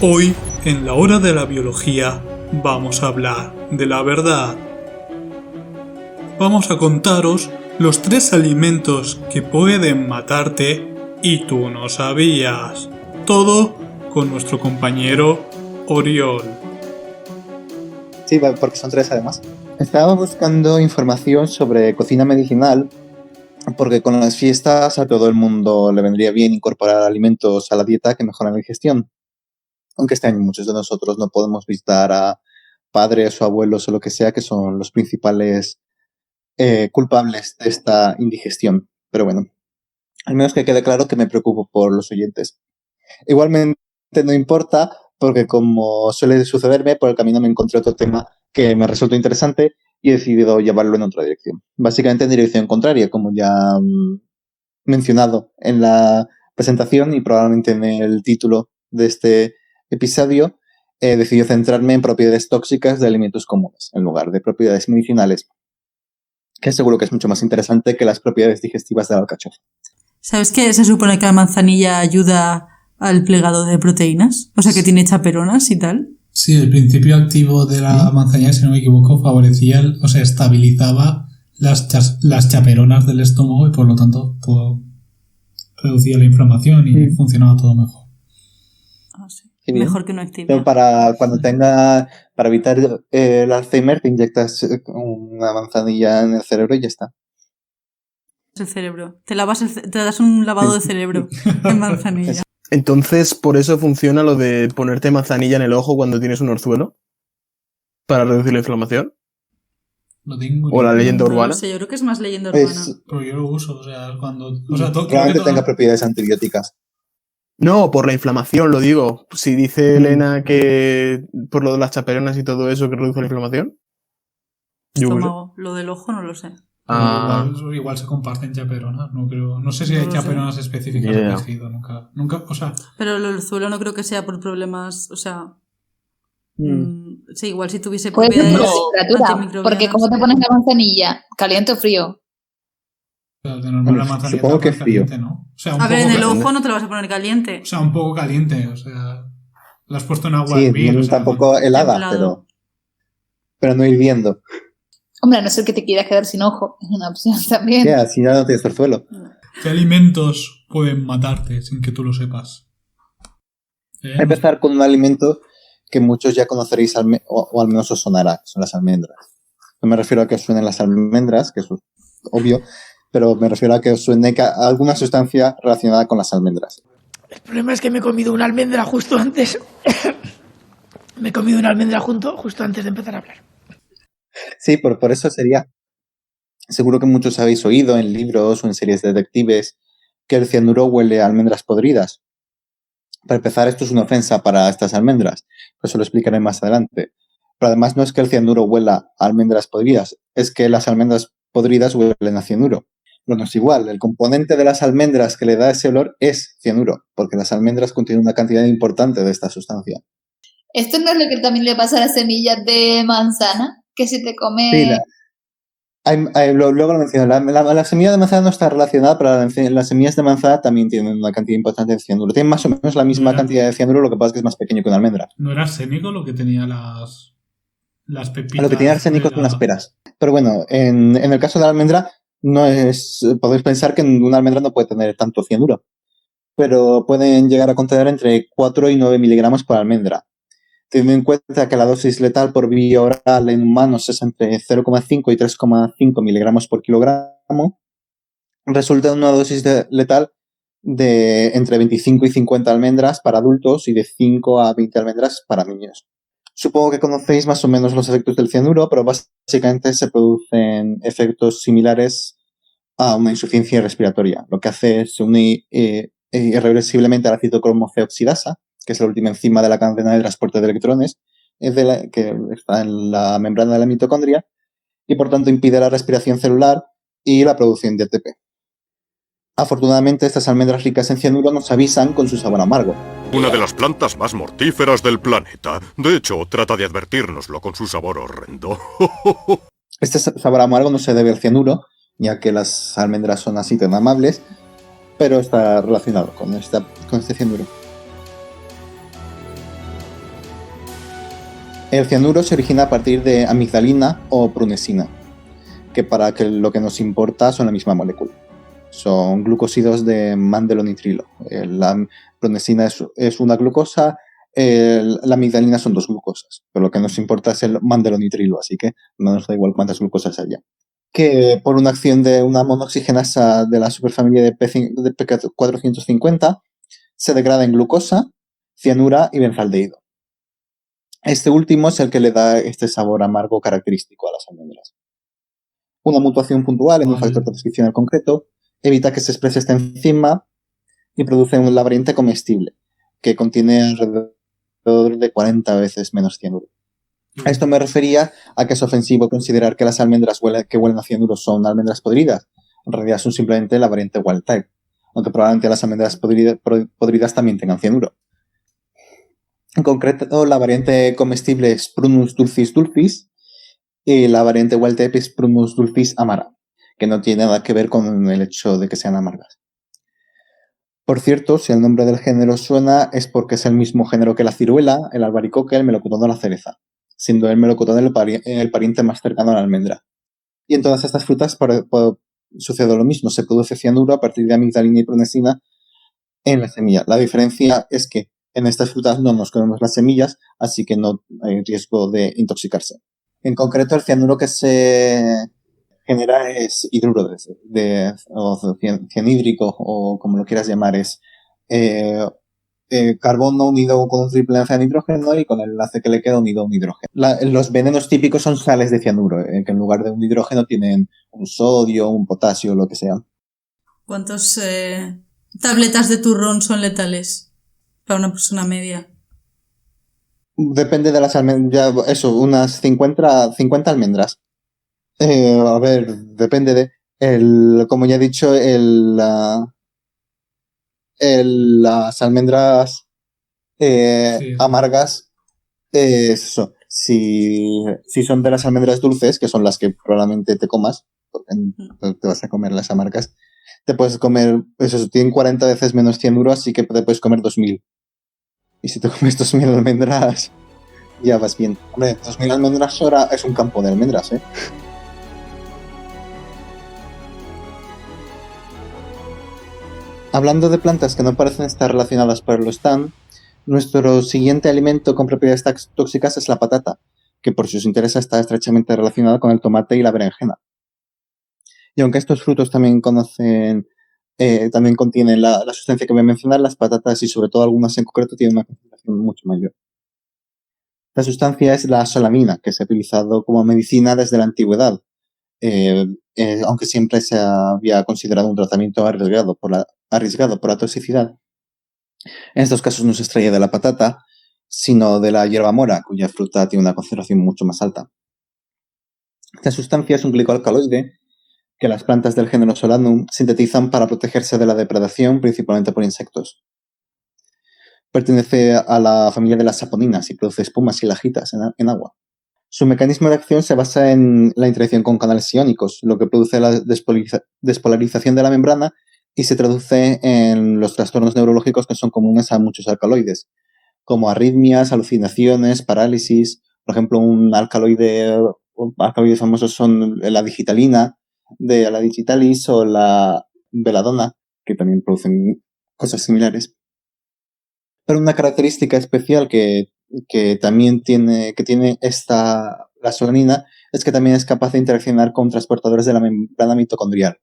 Hoy, en la hora de la biología, vamos a hablar de la verdad. Vamos a contaros los 3 alimentos que pueden matarte y tú no sabías. Todo con nuestro compañero Oriol. Sí, porque son 3 además. Estaba buscando información sobre cocina medicinal porque con las fiestas a todo el mundo le vendría bien incorporar alimentos a la dieta que mejoran la digestión. Aunque este año muchos de nosotros no podemos visitar a padres o abuelos o lo que sea, que son los principales culpables de esta indigestión. Pero bueno, al menos que quede claro que me preocupo por los oyentes. Igualmente no importa, porque como suele sucederme, por el camino me encontré otro tema que me resultó interesante y he decidido llevarlo en otra dirección. Básicamente en dirección contraria, como ya mencionado en la presentación y probablemente en el título de este episodio, he decidido centrarme en propiedades tóxicas de alimentos comunes, en lugar de propiedades medicinales, que seguro que es mucho más interesante que las propiedades digestivas de la alcachofa. ¿Sabes que se supone que la manzanilla ayuda al plegado de proteínas? O sea, que tiene chaperonas y tal. Sí, el principio activo de la manzanilla, si no me equivoco, favorecía, estabilizaba las chaperonas del estómago y por lo tanto reducía la inflamación y funcionaba todo mejor. Ah, sí. Mejor que no active. Pero para evitar el Alzheimer, te inyectas una manzanilla en el cerebro y ya está. El cerebro. Te das un lavado de cerebro en manzanilla. Entonces, ¿por eso funciona lo de ponerte manzanilla en el ojo cuando tienes un orzuelo? ¿Para reducir la inflamación? ¿O la leyenda urbana? No sé, yo creo que es más leyenda urbana. Pero yo lo uso, Probablemente tenga propiedades antibióticas. No, por la inflamación, lo digo. Si dice Elena que por lo de las chaperonas y todo eso que reduce la inflamación. Estómago. Lo del ojo no lo sé. Igual se comparten chaperonas, no creo. No sé si hay chaperonas específicas de tejido, nunca, o sea. Pero el orzuelo no creo que sea por problemas, o sea. Sí, igual si tuviese propiedades antimicrobianas. Porque ¿cómo te pones la manzanilla? ¿Caliente o frío? De normal la manzanilla supongo que es frío. Caliente, ¿no? O sea, a ver, en el ojo no te lo vas a poner caliente. O sea, un poco caliente, o sea. Lo has puesto en agua hervir. Sí, tampoco helada, pero no hirviendo. Hombre, a no ser que te quieras quedar sin ojo, es una opción también. Sí, así ya no tienes orzuelo. ¿Qué alimentos pueden matarte sin que tú lo sepas? Voy a empezar con un alimento que muchos ya conoceréis o al menos os sonará, que son las almendras. No me refiero a que os suenen las almendras, que eso es obvio, pero me refiero a que os suene alguna sustancia relacionada con las almendras. El problema es que me he comido una almendra justo antes. Me he comido una almendra justo antes de empezar a hablar. Sí, por eso sería. Seguro que muchos habéis oído en libros o en series de detectives que el cianuro huele a almendras podridas. Para empezar, esto es una ofensa para estas almendras, pues eso lo explicaré más adelante. Pero además no es que el cianuro huela a almendras podridas, es que las almendras podridas huelen a cianuro. Bueno, es igual, el componente de las almendras que le da ese olor es cianuro, porque las almendras contienen una cantidad importante de esta sustancia. ¿Esto no es lo que también le pasa a las semillas de manzana? Que si te come... Sí, luego lo menciono. La semilla de manzana no está relacionada, pero las semillas de manzana también tienen una cantidad importante de cianuro. Tienen más o menos la misma cantidad de cianuro, lo que pasa es que es más pequeño que una almendra. ¿No era arsénico lo que tenía las pepitas? Lo que tenía arsénico son las peras. Pero bueno, en el caso de la almendra, podéis pensar que una almendra no puede tener tanto cianuro, pero pueden llegar a contener entre 4 y 9 miligramos por almendra. Teniendo en cuenta que la dosis letal por vía oral en humanos es entre 0,5 y 3,5 miligramos por kilogramo, resulta en una dosis letal de entre 25 y 50 almendras para adultos y de 5 a 20 almendras para niños. Supongo que conocéis más o menos los efectos del cianuro, pero básicamente se producen efectos similares a una insuficiencia respiratoria. Lo que hace es unir irreversiblemente a la citocromo-C oxidasa, que es la última enzima de la cadena de transporte de electrones, que está en la membrana de la mitocondria, y por tanto impide la respiración celular y la producción de ATP. Afortunadamente, estas almendras ricas en cianuro nos avisan con su sabor amargo. Una de las plantas más mortíferas del planeta. De hecho, trata de advertírnoslo con su sabor horrendo. Este sabor amargo no se debe al cianuro, ya que las almendras son así tan amables, pero está relacionado con este cianuro. El cianuro se origina a partir de amigdalina o prunesina, que para que lo que nos importa son la misma molécula. Son glucósidos de mandelonitrilo. La prunesina es una glucosa, la amigdalina son 2 glucosas, pero lo que nos importa es el mandelonitrilo, así que no nos da igual cuántas glucosas haya. Que por una acción de una monoxigenasa de la superfamilia de P450 se degrada en glucosa, cianura y benzaldehído. Este último es el que le da este sabor amargo característico a las almendras. Una mutación puntual en un factor transcripcional concreto evita que se exprese esta enzima y produce un variante comestible que contiene alrededor de 40 veces menos cianuro. A esto me refería a que es ofensivo considerar que las almendras que huelen a cianuro son almendras podridas. En realidad son simplemente la variante wild type, aunque probablemente las almendras podridas también tengan cianuro. En concreto, la variante comestible es Prunus dulcis dulcis y la variante wild type es Prunus dulcis amara, que no tiene nada que ver con el hecho de que sean amargas. Por cierto, si el nombre del género suena, es porque es el mismo género que la ciruela, el albaricoque, el melocotón o la cereza, siendo el melocotón el pariente más cercano a la almendra. Y en todas estas frutas sucede lo mismo, se produce cianuro a partir de amigdalina y prunesina en la semilla. La diferencia es que en estas frutas no nos comemos las semillas, así que no hay riesgo de intoxicarse. En concreto, el cianuro que se genera es hidruro o cianhídrico, o como lo quieras llamar, es carbono unido con un triple enlace de nitrógeno y con el enlace que le queda unido a un hidrógeno. Los venenos típicos son sales de cianuro, que en lugar de un hidrógeno tienen un sodio, un potasio, lo que sea. ¿Cuántas tabletas de turrón son letales para una persona media? Depende de las almendras, unas 50 almendras. A ver, depende de... como ya he dicho, las almendras amargas, eso. Si son de las almendras dulces, que son las que probablemente te comas, porque te vas a comer las amargas, te puedes comer, eso, tienen 40 veces menos cianuro, así que te puedes comer 2000. Y si te comes 2000 almendras, ya vas bien. Hombre, 2000 almendras ahora es un campo de almendras, ¿eh? Hablando de plantas que no parecen estar relacionadas, pero lo están, nuestro siguiente alimento con propiedades tóxicas es la patata, que por si os interesa está estrechamente relacionada con el tomate y la berenjena. Y aunque estos frutos también contienen la sustancia que voy a mencionar, las patatas y sobre todo algunas en concreto tienen una concentración mucho mayor. La sustancia es la solanina, que se ha utilizado como medicina desde la antigüedad, aunque siempre se había considerado un tratamiento arriesgado por la toxicidad. En estos casos no se extrae de la patata, sino de la hierba mora, cuya fruta tiene una concentración mucho más alta. Esta sustancia es un glicoalcaloide que las plantas del género Solanum sintetizan para protegerse de la depredación, principalmente por insectos. Pertenece a la familia de las saponinas y produce espumas y lajitas en agua. Su mecanismo de acción se basa en la interacción con canales iónicos, lo que produce la despolarización de la membrana y se traduce en los trastornos neurológicos que son comunes a muchos alcaloides, como arritmias, alucinaciones, parálisis. Por ejemplo, alcaloides famosos son la digitalina, de la digitalis o la veladona, que también producen cosas similares. Pero una característica especial que también tiene la solanina es que también es capaz de interaccionar con transportadores de la membrana mitocondrial,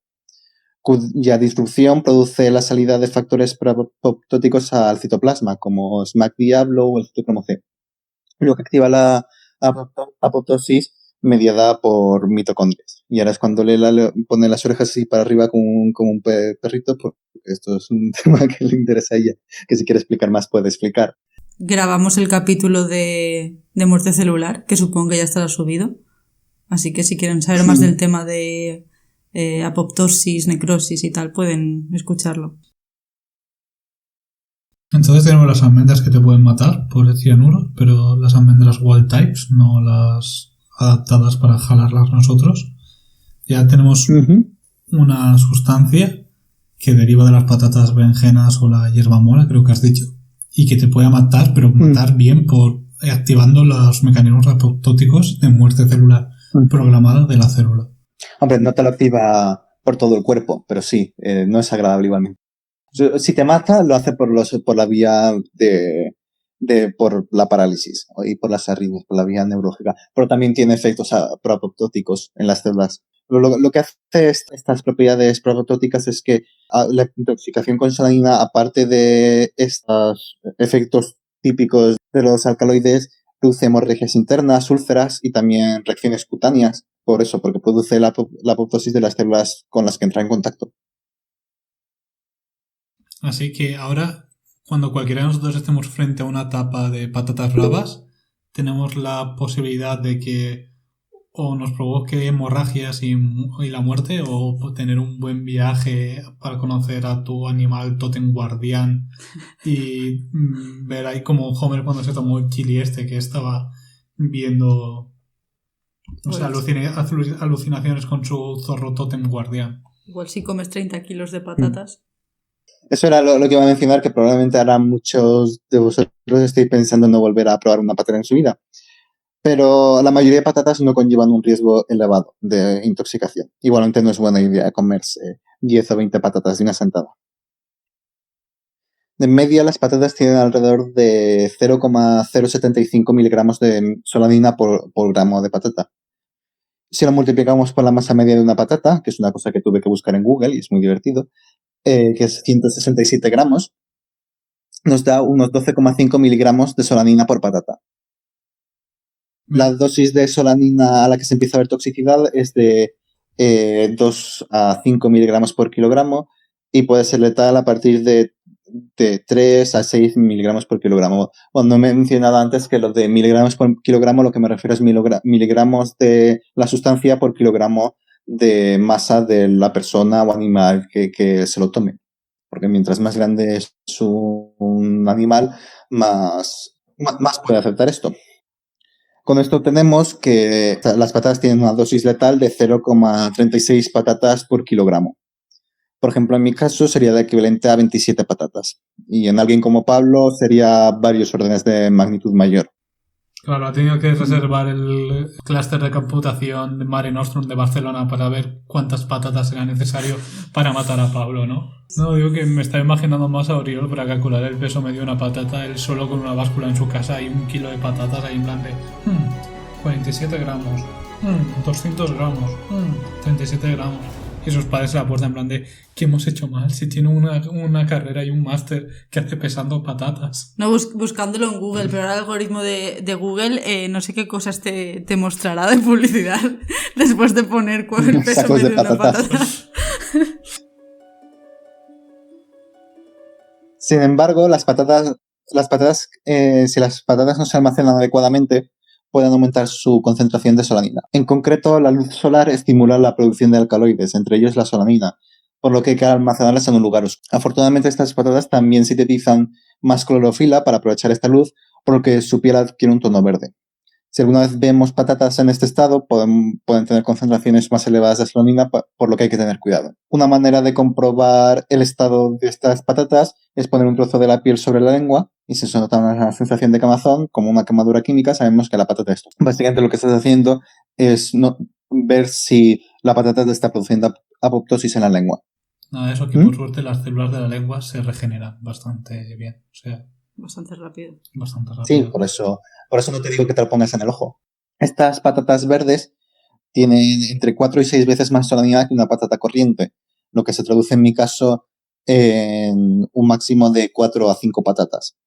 cuya disrupción produce la salida de factores apoptóticos al citoplasma, como SMAC Diablo o el citocromo C, lo que activa la apoptosis mediada por mitocondrias. Y ahora es cuando le pone las orejas así para arriba como un perrito, porque esto es un tema que le interesa a ella, que si quiere explicar más puede explicar. Grabamos el capítulo de muerte celular, que supongo que ya estará subido. Así que si quieren saber más del tema de apoptosis, necrosis y tal, pueden escucharlo. Entonces tenemos las almendras que te pueden matar por el cianuro, pero las almendras wild types, no las adaptadas para jalarlas nosotros. Ya tenemos una sustancia que deriva de las patatas berenjenas o la hierba mora, creo que has dicho, y que te puede matar, pero matar bien por activando los mecanismos apoptóticos de muerte celular programada de la célula. Hombre, no te lo activa por todo el cuerpo, pero sí, no es agradable igualmente. Si te mata, lo hace por la vía por la parálisis y por las arritmias, por la vía neurológica, pero también tiene efectos apoptóticos en las células. Lo que hace estas propiedades apoptóticas es que la intoxicación con solanina, aparte de estos efectos típicos de los alcaloides, produce hemorragias internas, úlceras y también reacciones cutáneas, por eso, porque produce la apoptosis de las células con las que entra en contacto. Así que ahora, cuando cualquiera de nosotros estemos frente a una tapa de patatas bravas, tenemos la posibilidad de que o nos provoque hemorragias y la muerte, o tener un buen viaje para conocer a tu animal tótem guardián y ver ahí como Homer cuando se tomó el chili que estaba viendo, o sea, alucinaciones con su zorro tótem guardián. Igual si comes 30 kilos de patatas. Eso era lo que iba a mencionar, que probablemente ahora muchos de vosotros estéis pensando en no volver a probar una patata en su vida. Pero la mayoría de patatas no conllevan un riesgo elevado de intoxicación. Igualmente no es buena idea comerse 10 o 20 patatas de una sentada. De media, las patatas tienen alrededor de 0,075 miligramos de solanina por gramo de patata. Si lo multiplicamos por la masa media de una patata, que es una cosa que tuve que buscar en Google y es muy divertido, que es 167 gramos, nos da unos 12,5 miligramos de solanina por patata. La dosis de solanina a la que se empieza a ver toxicidad es de 2 a 5 miligramos por kilogramo y puede ser letal a partir de 3 a 6 miligramos por kilogramo. Bueno, no me he mencionado antes que lo de miligramos por kilogramo, lo que me refiero es miligramos de la sustancia por kilogramo de masa de la persona o animal que se lo tome. Porque mientras más grande es un animal, más puede aceptar esto. Con esto tenemos que las patatas tienen una dosis letal de 0,36 patatas por kilogramo. Por ejemplo, en mi caso sería el equivalente a 27 patatas. Y en alguien como Pablo sería varios órdenes de magnitud mayor. Claro, ha tenido que reservar el clúster de computación de Mare Nostrum de Barcelona para ver cuántas patatas era necesario para matar a Pablo, ¿no? No, digo que me estaba imaginando más a Oriol para calcular el peso medio de una patata, él solo con una báscula en su casa y 1 kilo de patatas ahí en plan de 47 gramos, 200 gramos, 37 gramos. Y sus padres se la puerta en plan de ¿qué hemos hecho mal? Si tiene una carrera y un máster que hace pesando patatas. No, buscándolo en Google, pero ahora el algoritmo de Google no sé qué cosas te mostrará de publicidad después de poner el peso medio de una patata. Sin embargo, si las patatas no se almacenan adecuadamente, pueden aumentar su concentración de solanina. En concreto, la luz solar estimula la producción de alcaloides, entre ellos la solanina, por lo que hay que almacenarlas en un lugar oscuro. Afortunadamente, estas patatas también sintetizan más clorofila para aprovechar esta luz, por lo que su piel adquiere un tono verde. Si alguna vez vemos patatas en este estado, pueden tener concentraciones más elevadas de solanina, por lo que hay que tener cuidado. Una manera de comprobar el estado de estas patatas es poner un trozo de la piel sobre la lengua y si se nota una sensación de quemazón, como una quemadura química, sabemos que la patata es tóxica. Básicamente lo que estás haciendo es ver si la patata te está produciendo apoptosis en la lengua. Nada, eso que por suerte las células de la lengua se regeneran bastante bien. O sea, bastante rápido. Sí, por eso no te digo que te lo pongas en el ojo. Estas patatas verdes tienen entre 4 y 6 veces más solanina que una patata corriente, lo que se traduce en mi caso en un máximo de 4 a 5 patatas,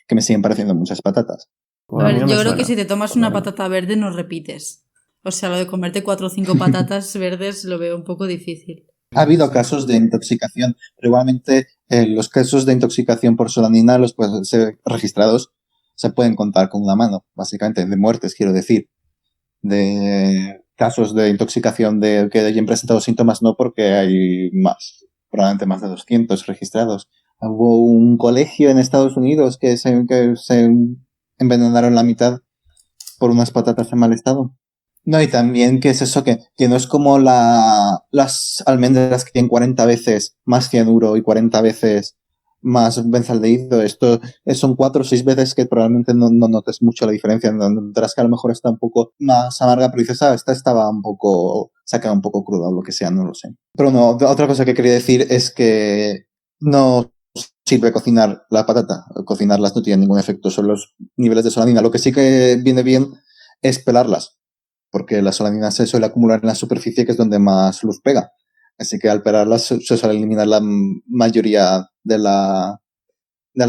que me siguen pareciendo muchas patatas. A ver, yo creo que si te tomas una patata verde no repites. O sea, lo de comerte 4 o 5 patatas verdes lo veo un poco difícil. Ha habido casos de intoxicación, pero igualmente los casos de intoxicación por solanina, los pueden ser registrados, se pueden contar con una mano, básicamente, de muertes, quiero decir. De casos de intoxicación de que hayan presentado síntomas, no, porque hay más, probablemente más de 200 registrados. Hubo un colegio en Estados Unidos que se envenenaron la mitad por unas patatas en mal estado. No, y también que es eso, que no es como las almendras que tienen 40 veces más cianuro y 40 veces más benzaldehído. Esto son 4 o 6 veces que probablemente no notes mucho la diferencia. Notarás que a lo mejor está un poco más amarga, pero dices, esta estaba un poco, saca un poco cruda o lo que sea, no lo sé. Pero no, otra cosa que quería decir es que no sirve cocinar la patata. Cocinarlas no tiene ningún efecto sobre los niveles de solanina. Lo que sí que viene bien es pelarlas, porque la solanina se suele acumular en la superficie, que es donde más luz pega. Así que al pelarlas se suele eliminar la mayoría de la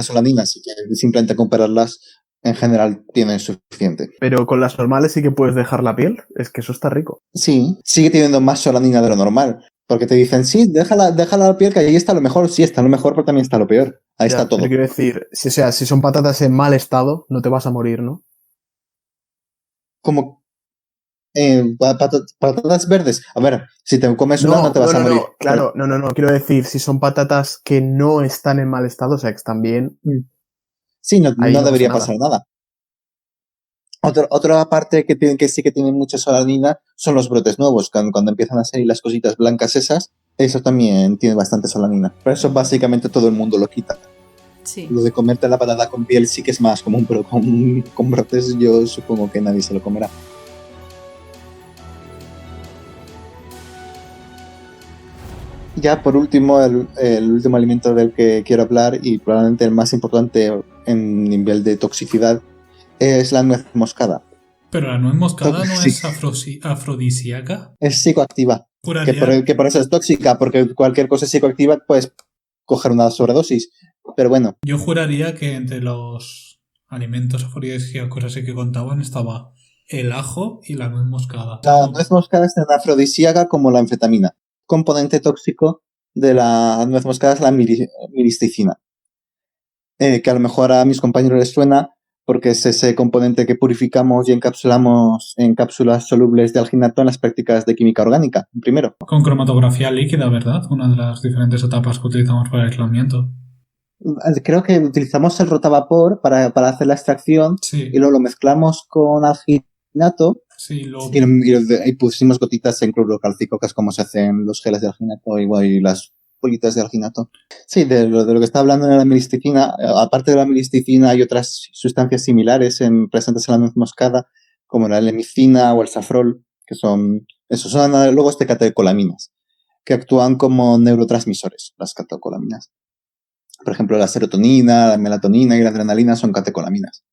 solanina, así que simplemente con pelarlas en general tienen suficiente. Pero con las normales sí que puedes dejar la piel, es que eso está rico. Sí, sigue teniendo más solanina de lo normal, porque te dicen, sí, déjala la piel, que ahí está lo mejor. Sí, está lo mejor, pero también está lo peor. Ahí está todo. Pero quiero decir, si son patatas en mal estado, no te vas a morir, ¿no? Como patatas verdes. A ver, si te comes una no te vas a morir. Claro, no. Quiero decir, si son patatas que no están en mal estado, o sea, que están bien. Sí, no debería pasar nada. Otra parte que sí que tiene mucha solanina son los brotes nuevos. Cuando empiezan a salir las cositas blancas esas, eso también tiene bastante solanina. Pero eso básicamente todo el mundo lo quita. Sí. Lo de comerte la patata con piel sí que es más común, pero con brotes yo supongo que nadie se lo comerá. Ya por último, el último alimento del que quiero hablar, y probablemente el más importante en nivel de toxicidad, es la nuez moscada. Pero la nuez moscada no es afrodisíaca. Es psicoactiva. Que por eso es tóxica, porque cualquier cosa es psicoactiva, puedes coger una sobredosis. Pero bueno. Yo juraría que entre los alimentos afrodisíacos así que contaban estaba el ajo y la nuez moscada. La nuez moscada es tan afrodisíaca como la anfetamina. Componente tóxico de la nuez moscada es la miristicina, que a lo mejor a mis compañeros les suena porque es ese componente que purificamos y encapsulamos en cápsulas solubles de alginato en las prácticas de química orgánica, primero. Con cromatografía líquida, ¿verdad? Una de las diferentes etapas que utilizamos para el aislamiento. Creo que utilizamos el rotavapor para hacer la extracción, sí. Y luego lo mezclamos con alginato. Sí, y pusimos gotitas en cloruro cálcico, que es como se hacen los geles de alginato y las bolitas de alginato. Sí, de lo que está hablando de la miristicina, aparte de la miristicina hay otras sustancias similares presentes en la nuez moscada, como la lemicina o el safrol, que son análogos de catecolaminas, que actúan como neurotransmisores, las catecolaminas. Por ejemplo, la serotonina, la melatonina y la adrenalina son catecolaminas.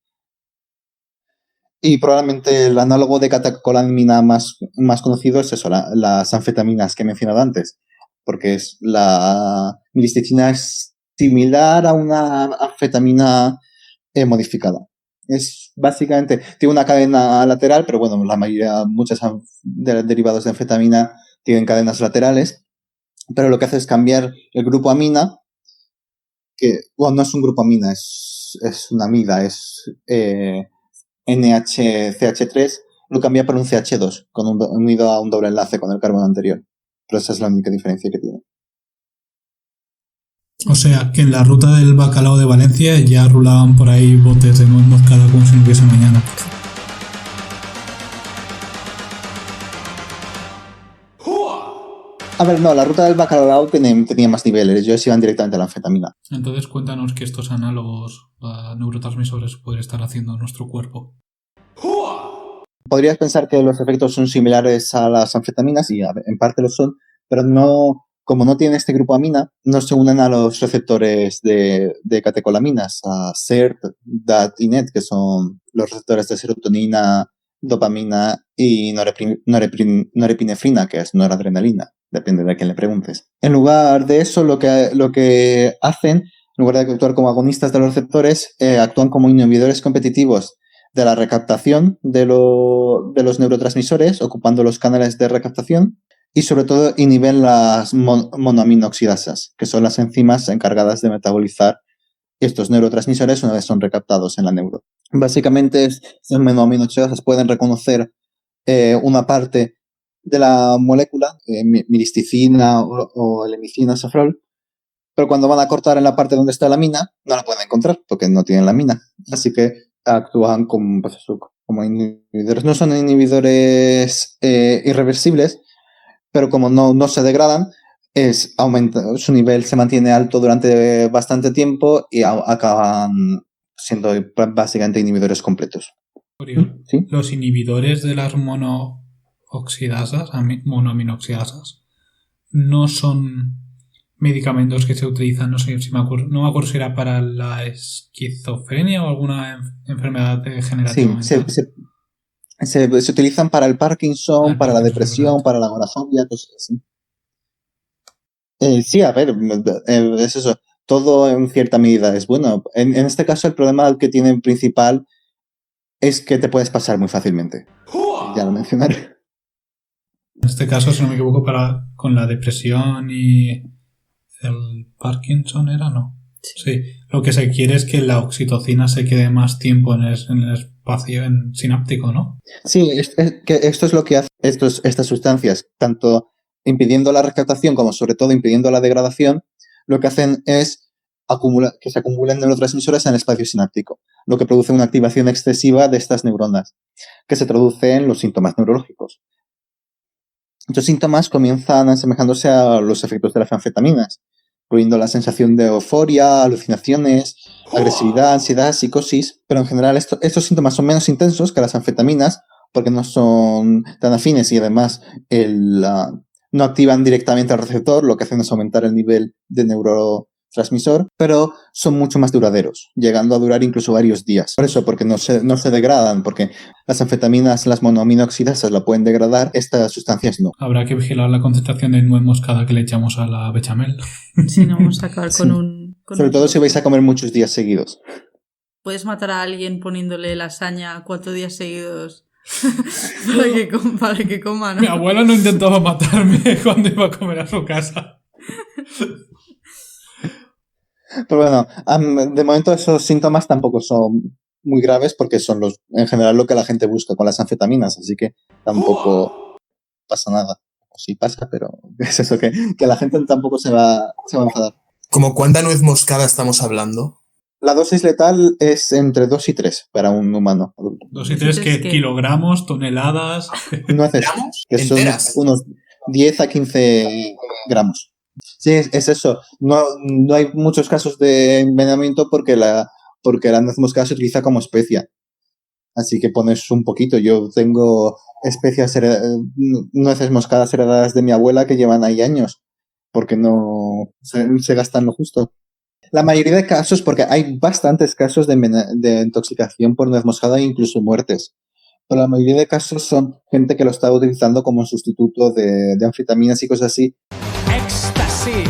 Y probablemente el análogo de catecolamina más conocido es eso, las anfetaminas que he mencionado antes, porque la miristicina es similar a una anfetamina modificada. Es básicamente, tiene una cadena lateral, pero bueno, muchos derivados de anfetamina tienen cadenas laterales, pero lo que hace es cambiar el grupo amina, que no es un grupo amina, es una amida, es NHCH3, lo cambia por un CH2, unido a un doble enlace con el carbono anterior. Pero esa es la única diferencia que tiene. O sea, que en la ruta del bacalao de Valencia ya rulaban por ahí botes de nuez moscada como si no hubiese mañana. A ver, no, la ruta del bacalao tenía más niveles. Ellos iban directamente a la anfetamina. Entonces cuéntanos que estos análogos a neurotransmisores puede estar haciendo nuestro cuerpo. Podrías pensar que los efectos son similares a las anfetaminas, y en parte lo son, pero no, como no tienen este grupo amina, no se unen a los receptores de catecolaminas, a SERT, DAT y NET, que son los receptores de serotonina, dopamina y norepinefrina, que es noradrenalina. Depende de a quién le preguntes. En lugar de eso, lo que hacen, en lugar de actuar como agonistas de los receptores, actúan como inhibidores competitivos de la recaptación de los neurotransmisores, ocupando los canales de recaptación, y sobre todo inhiben las monoaminoxidasas, que son las enzimas encargadas de metabolizar estos neurotransmisores una vez son recaptados en la neuro. Básicamente, estas monoaminoxidasas pueden reconocer una parte de la molécula, miristicina o lemicina, safrol, pero cuando van a cortar en la parte donde está la amina, no la pueden encontrar porque no tienen la amina. Así que actúan como como inhibidores. No son inhibidores irreversibles, pero como no se degradan, su nivel se mantiene alto durante bastante tiempo y acaban siendo básicamente inhibidores completos. ¿Sí? Los inhibidores de las monoaminoxidasas no son medicamentos que se utilizan, no sé si me acuerdo, no me acuerdo si era para la esquizofrenia o alguna enfermedad degenerativa. Sí, se utilizan para el Parkinson, para la depresión, para la agorafobia, cosas así. Sí, a ver, es eso. Todo en cierta medida es bueno. En este caso, el problema que tiene principal es que te puedes pasar muy fácilmente. Ya lo mencionaré. En este caso, si no me equivoco, con la depresión y el Parkinson era, ¿no? Sí. Lo que se quiere es que la oxitocina se quede más tiempo en el espacio sináptico, ¿no? Sí, que esto es lo que hace estas sustancias, tanto impidiendo la recaptación como sobre todo impidiendo la degradación, lo que hacen es que se acumulen neurotransmisores en el espacio sináptico, lo que produce una activación excesiva de estas neuronas, que se traduce en los síntomas neurológicos. Estos síntomas comienzan asemejándose a los efectos de las anfetaminas, incluyendo la sensación de euforia, alucinaciones, agresividad, ansiedad, psicosis, pero en general estos síntomas son menos intensos que las anfetaminas porque no son tan afines y además no activan directamente al receptor, lo que hacen es aumentar el nivel de neurotransmisor, pero son mucho más duraderos, llegando a durar incluso varios días. Por eso, porque no se degradan, porque las anfetaminas, las monoaminoxidasas la pueden degradar, estas sustancias no. Habrá que vigilar la concentración de nuez moscada que le echamos a la bechamel. Si no, vamos a acabar con un... Sobre todo si vais a comer muchos días seguidos. Puedes matar a alguien poniéndole lasaña 4 días seguidos para que coma, ¿no? Mi abuela no intentaba matarme cuando iba a comer a su casa. Pero bueno, de momento esos síntomas tampoco son muy graves porque son en general lo que la gente busca con las anfetaminas, así que tampoco pasa nada. O sí pasa, pero es eso, que la gente tampoco se va a enfadar. ¿Cómo cuánta nuez moscada estamos hablando? La dosis letal es entre 2 y 3 para un humano adulto. 2 y 3, ¿qué? ¿Kilogramos? ¿Toneladas? Nueces, que son unos 10 a 15 gramos. Sí, es eso. No hay muchos casos de envenenamiento porque la nuez moscada se utiliza como especia. Así que pones un poquito. Yo tengo nueces moscadas heredadas de mi abuela que llevan ahí años porque no se gastan lo justo. La mayoría de casos, porque hay bastantes casos de intoxicación por nuez moscada e incluso muertes. Pero la mayoría de casos son gente que lo está utilizando como sustituto de anfetaminas y cosas así. ¡Éxtasis!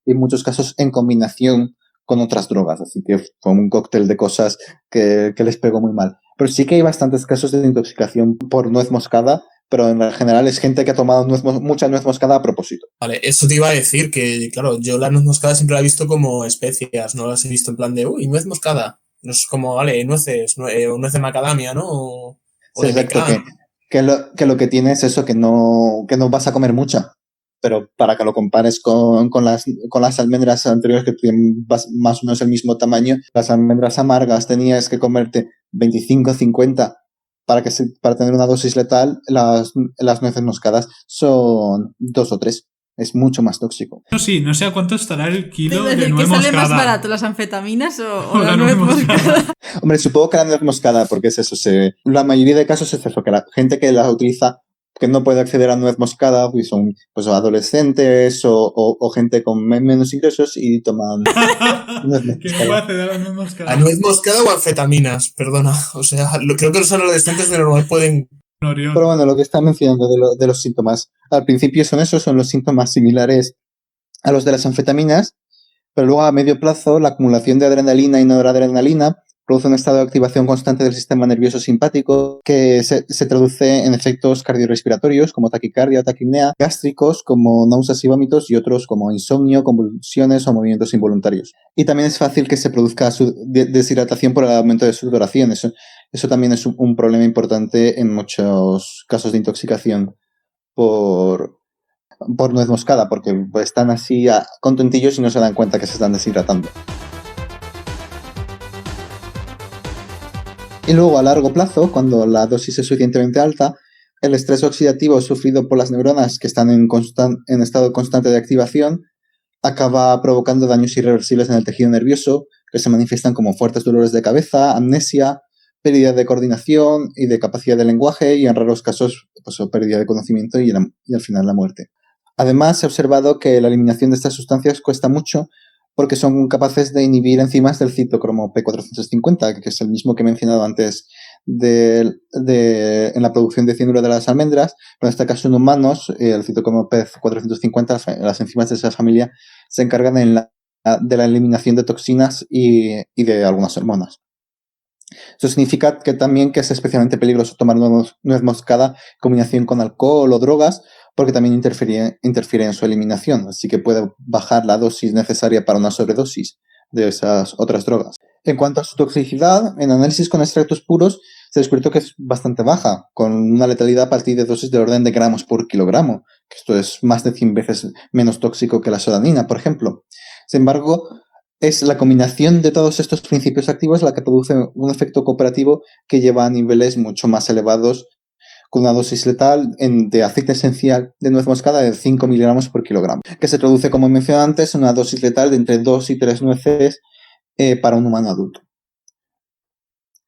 Y en muchos casos en combinación con otras drogas. Así que fue un cóctel de cosas que les pegó muy mal. Pero sí que hay bastantes casos de intoxicación por nuez moscada, pero en general es gente que ha tomado mucha nuez moscada a propósito. Vale, eso te iba a decir que, claro, yo la nuez moscada siempre la he visto como especias, no las he visto en plan de, uy, nuez moscada. No es como, vale, nueces, nuez de macadamia, ¿no? O sí, exacto, que lo que tiene es eso, que no vas a comer mucha. Pero para que lo compares con las almendras anteriores que tienen más o menos el mismo tamaño, las almendras amargas tenías que comerte 25 o 50 para tener una dosis letal. Las nueces moscadas son 2 o 3. Es mucho más tóxico. No, sí, no sé a cuánto estará el kilo de nuez moscada. ¿Qué sale más barato, las anfetaminas o la nuez moscada? Hombre, supongo que la nuez moscada, porque es eso. La mayoría de casos es eso, que la gente que la utiliza, que no puede acceder a nuez moscada, pues son adolescentes o gente con menos ingresos y toman nuez moscada. Que no puede acceder a la nuez moscada. ¿A nuez moscada o anfetaminas? Perdona. O sea, creo que los adolescentes de normal pueden... Pero bueno, lo que está mencionando de los síntomas, al principio son los síntomas similares a los de las anfetaminas, pero luego a medio plazo la acumulación de adrenalina y noradrenalina produce un estado de activación constante del sistema nervioso simpático que se traduce en efectos cardiorrespiratorios como taquicardia o taquipnea, gástricos como náuseas y vómitos y otros como insomnio, convulsiones o movimientos involuntarios. Y también es fácil que se produzca deshidratación por el aumento de sudoración. Eso también es un problema importante en muchos casos de intoxicación por nuez moscada, porque están así contentillos y no se dan cuenta que se están deshidratando. Y luego, a largo plazo, cuando la dosis es suficientemente alta, el estrés oxidativo sufrido por las neuronas que están en estado constante de activación acaba provocando daños irreversibles en el tejido nervioso, que se manifiestan como fuertes dolores de cabeza, amnesia, pérdida de coordinación y de capacidad de lenguaje y en raros casos pues, pérdida de conocimiento y al final la muerte. Además, se ha observado que la eliminación de estas sustancias cuesta mucho porque son capaces de inhibir enzimas del citocromo P450, que es el mismo que he mencionado antes en la producción de cianuro de las almendras, pero en este caso en humanos, el citocromo P450, las enzimas de esa familia, se encargan de la eliminación de toxinas y de algunas hormonas. Eso significa que también que es especialmente peligroso tomar nuez moscada en combinación con alcohol o drogas, porque también interfiere en su eliminación, así que puede bajar la dosis necesaria para una sobredosis de esas otras drogas. En cuanto a su toxicidad, en análisis con extractos puros se ha descubierto que es bastante baja, con una letalidad a partir de dosis del orden de gramos por kilogramo, que esto es más de 100 veces menos tóxico que la solanina, por ejemplo. Sin embargo, es la combinación de todos estos principios activos la que produce un efecto cooperativo que lleva a niveles mucho más elevados, con una dosis letal de aceite esencial de nuez moscada de 5 miligramos por kilogramo, que se traduce, como mencioné antes, en una dosis letal de entre 2 y 3 nueces para un humano adulto.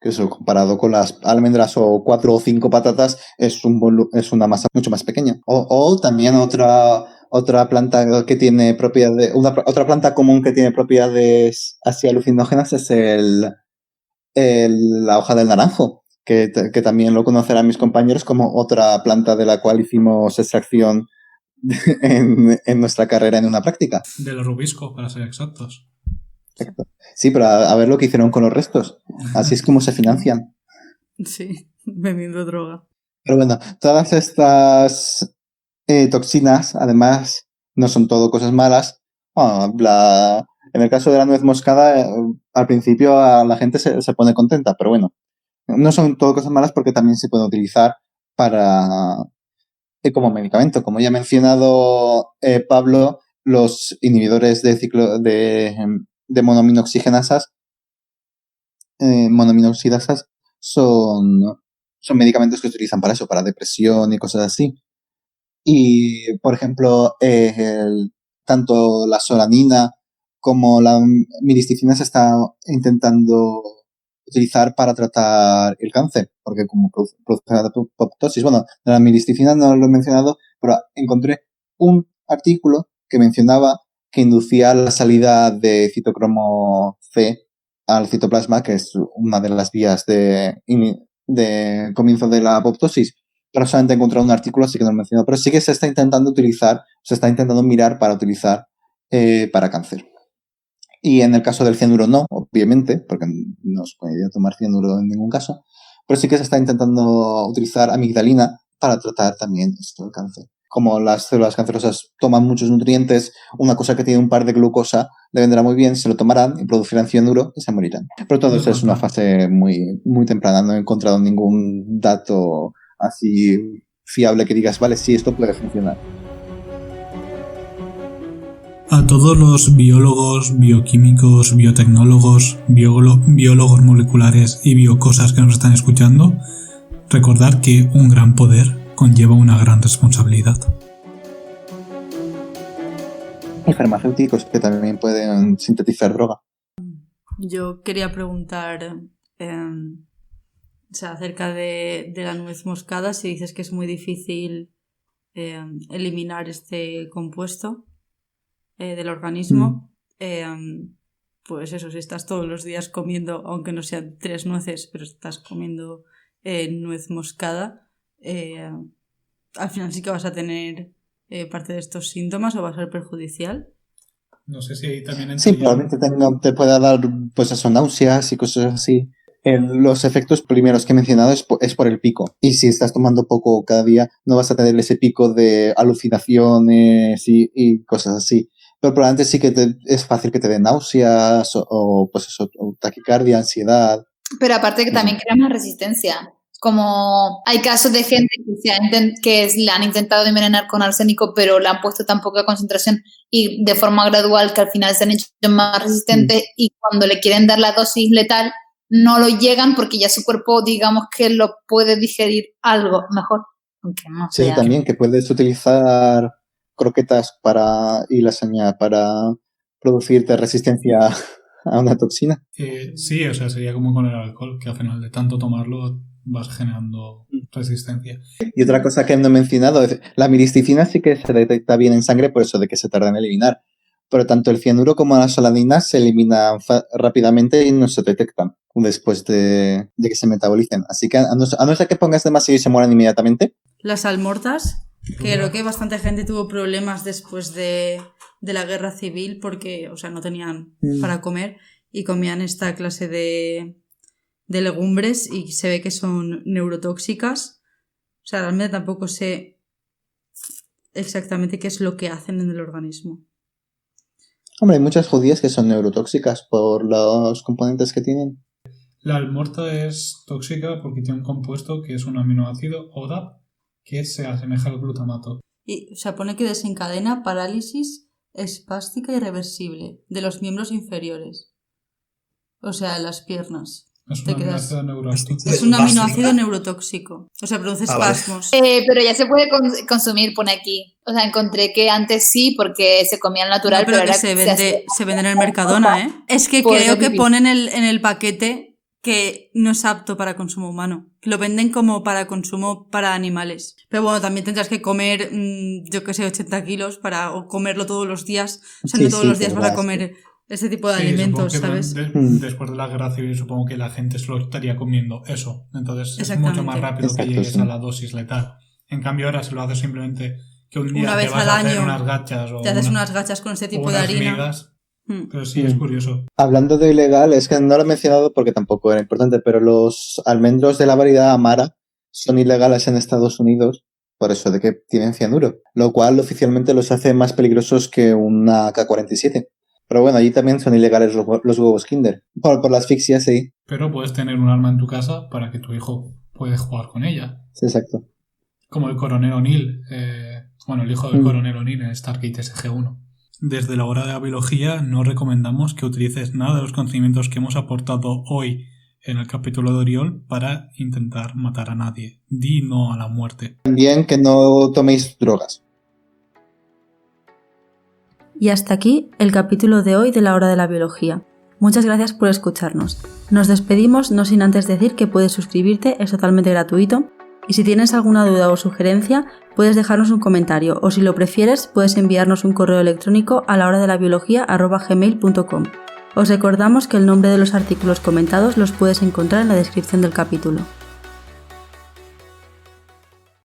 Eso, comparado con las almendras o 4 o 5 patatas, es una masa mucho más pequeña. O también otra planta que tiene propiedades, otra planta común que tiene propiedades así alucinógenas es la hoja del naranjo, que también lo conocerán mis compañeros como otra planta de la cual hicimos extracción en nuestra carrera en una práctica. Del rubisco, para ser exactos. Exacto. Sí, pero a ver lo que hicieron con los restos. Así es como se financian. Sí, vendiendo droga. Pero bueno, todas estas toxinas, además, no son todo cosas malas. En el caso de la nuez moscada, al principio a la gente se pone contenta, pero bueno, no son todo cosas malas porque también se puede utilizar como medicamento. Como ya ha mencionado Pablo, los inhibidores de monominoxidasas son medicamentos que se utilizan para eso, para depresión y cosas así. Y, por ejemplo, tanto la solanina como la miristicina se está intentando utilizar para tratar el cáncer, porque como produce apoptosis. Bueno, de la miristicina no lo he mencionado, pero encontré un artículo que mencionaba que inducía la salida de citocromo C al citoplasma, que es una de las vías de comienzo de la apoptosis. Pero solamente he encontrado un artículo, así que no lo he mencionado. Pero sí que se está intentando mirar para utilizar para cáncer. Y en el caso del cianuro no, obviamente, porque no se puede tomar cianuro en ningún caso. Pero sí que se está intentando utilizar amigdalina para tratar también esto del cáncer. Como las células cancerosas toman muchos nutrientes, una cosa que tiene un par de glucosa le vendrá muy bien, se lo tomarán y producirán cianuro y se morirán. Pero todo eso es una fase muy, muy temprana. No he encontrado ningún dato así fiable que digas, vale, sí, esto puede funcionar. A todos los biólogos, bioquímicos, biotecnólogos, biólogos moleculares y biocosas que nos están escuchando, recordar que un gran poder conlleva una gran responsabilidad. Y farmacéuticos que también pueden sintetizar droga. Yo quería preguntar acerca de la nuez moscada, si dices que es muy difícil eliminar este compuesto del organismo, pues eso, si estás todos los días comiendo, aunque no sean 3 nueces, pero estás comiendo nuez moscada, al final sí que vas a tener parte de estos síntomas o va a ser perjudicial. No sé si ahí también... Sí, probablemente te pueda dar pues eso, náuseas y cosas así. Los efectos primeros que he mencionado es por el pico. Y si estás tomando poco cada día, no vas a tener ese pico de alucinaciones y cosas así. Pero probablemente sí que es fácil que te den náuseas o pues eso, taquicardia, ansiedad. Pero aparte que también crea más resistencia. Como hay casos de gente que la han intentado envenenar con arsénico, pero le han puesto tan poca concentración y de forma gradual que al final se han hecho más resistentes y cuando le quieren dar la dosis letal no lo llegan porque ya su cuerpo, digamos que lo puede digerir algo mejor. Aunque no Sí, sea. también que puedes utilizar croquetas y lasaña para producirte resistencia a una toxina. Sí, o sea, sería como con el alcohol, que al final de tanto tomarlo vas generando resistencia. Y otra cosa que no he mencionado es la miristicina sí que se detecta bien en sangre por eso de que se tarda en eliminar. Pero tanto el cianuro como la solanina se eliminan rápidamente y no se detectan después de que se metabolicen. Así que a no ser que pongas demasiado y se mueran inmediatamente. Las salmortas, que creo que bastante gente tuvo problemas después de la guerra civil porque, o sea, no tenían para comer y comían esta clase de legumbres y se ve que son neurotóxicas. O sea, realmente tampoco sé exactamente qué es lo que hacen en el organismo. Hombre, hay muchas judías que son neurotóxicas por los componentes que tienen. La almorta es tóxica porque tiene un compuesto que es un aminoácido ODAP que se asemeja al glutamato. Y se pone que desencadena parálisis espástica irreversible de los miembros inferiores. O sea, las piernas. Es un aminoácido neurotóxico. Es un aminoácido neurotóxico. O sea, produce espasmos. Pero ya se puede consumir, pone aquí. O sea, encontré que antes sí, porque se comía al natural, No, pero pero que ahora se vende en el Mercadona, ¿eh? Es que Pues creo es que difícil. ponen en el paquete que no es apto para consumo humano. Lo venden como para consumo para animales. Pero bueno, también tendrás que comer, yo que sé, 80 kilos o comerlo todos los días. O sea, Sí, no todos los días pero vas a va, comer este tipo de Sí, alimentos, supongo que ¿sabes? Después de la guerra civil supongo que la gente solo estaría comiendo eso. Entonces es Exactamente. mucho más rápido Exacto, que llegues sí. a la dosis letal. En cambio ahora se lo haces simplemente que un día Una te vez vas al a hacer año unas gachas o Te haces unas gachas con este tipo de unas harina. migas. Mm. Pero sí, es curioso. Hablando de ilegal, es que no lo he mencionado porque tampoco era importante, pero los almendros de la variedad Amara son ilegales en Estados Unidos por eso de que tienen cianuro, lo cual oficialmente los hace más peligrosos que una AK-47. Pero bueno, allí también son ilegales los huevos Kinder. Por la asfixia, sí. Pero puedes tener un arma en tu casa para que tu hijo pueda jugar con ella. Sí, exacto. Como el coronel O'Neill. El hijo del coronel O'Neill en Stargate SG-1. Desde la hora de la biología no recomendamos que utilices nada de los conocimientos que hemos aportado hoy en el capítulo de Oriol para intentar matar a nadie. Di no a la muerte. También que no toméis drogas. Y hasta aquí el capítulo de hoy de la hora de la biología. Muchas gracias por escucharnos. Nos despedimos no sin antes decir que puedes suscribirte, es totalmente gratuito. Y si tienes alguna duda o sugerencia, puedes dejarnos un comentario o si lo prefieres, puedes enviarnos un correo electrónico a lahoradelabiología@gmail.com. Os recordamos que el nombre de los artículos comentados los puedes encontrar en la descripción del capítulo.